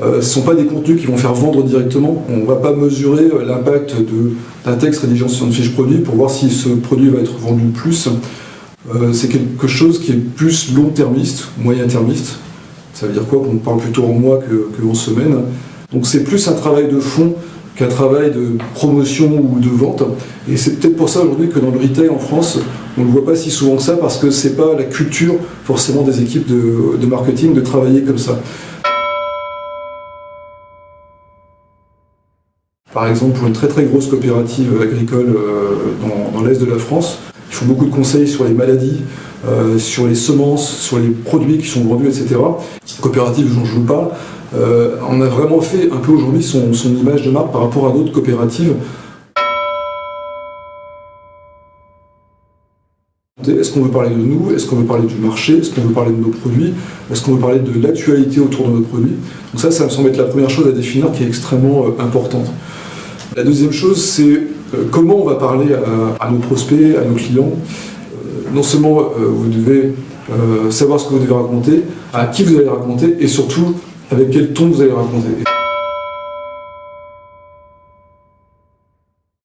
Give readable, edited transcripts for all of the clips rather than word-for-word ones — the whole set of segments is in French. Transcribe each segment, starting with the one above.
Ce ne sont pas des contenus qui vont faire vendre directement. On ne va pas mesurer l'impact d'un texte rédigé sur une fiche produit pour voir si ce produit va être vendu plus. C'est quelque chose qui est plus long-termiste, moyen-termiste. Ça veut dire quoi? Qu'on parle plutôt en mois que en semaines. Donc c'est plus un travail de fond qu'un travail de promotion ou de vente. Et c'est peut-être pour ça aujourd'hui que dans le retail en France, on ne le voit pas si souvent que ça, parce que c'est pas la culture forcément des équipes de marketing de travailler comme ça. Par exemple, pour une très très grosse coopérative agricole dans l'est de la France, ils font beaucoup de conseils sur les maladies, sur les semences, sur les produits qui sont vendus, etc. Cette coopérative dont je vous parle, on a vraiment fait un peu aujourd'hui son image de marque par rapport à d'autres coopératives. Est-ce qu'on veut parler de nous? Est-ce qu'on veut parler du marché? Est-ce qu'on veut parler de nos produits? Est-ce qu'on veut parler de l'actualité autour de nos produits? Donc ça me semble être la première chose à définir qui est extrêmement importante. La deuxième chose, c'est comment on va parler à nos prospects, à nos clients. Non seulement vous devez savoir ce que vous devez raconter, à qui vous allez raconter, et surtout avec quel ton vous allez raconter.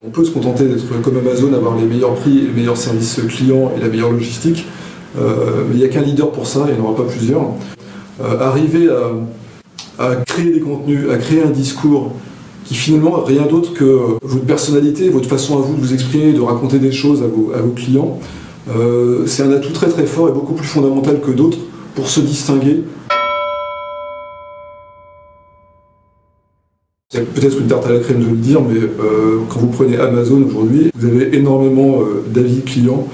On peut se contenter d'être comme Amazon, avoir les meilleurs prix, les meilleurs services clients et la meilleure logistique, mais il n'y a qu'un leader pour ça, il n'y en aura pas plusieurs. Arriver à créer des contenus, à créer un discours qui finalement rien d'autre que votre personnalité, votre façon à vous de vous exprimer, de raconter des choses à vos clients, c'est un atout très très fort et beaucoup plus fondamental que d'autres pour se distinguer. C'est peut-être une tarte à la crème de le dire, mais quand vous prenez Amazon aujourd'hui, vous avez énormément d'avis clients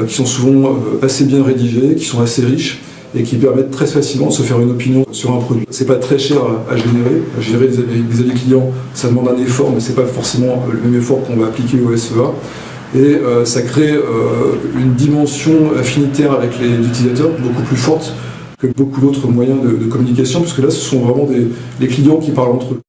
qui sont souvent assez bien rédigés, qui sont assez riches et qui permettent très facilement de se faire une opinion sur un produit. C'est pas très cher à générer. Générer des avis clients, ça demande un effort, mais c'est pas forcément le même effort qu'on va appliquer au SEA. Et ça crée une dimension affinitaire avec les utilisateurs beaucoup plus forte que beaucoup d'autres moyens de communication, puisque là, ce sont vraiment les clients qui parlent entre eux.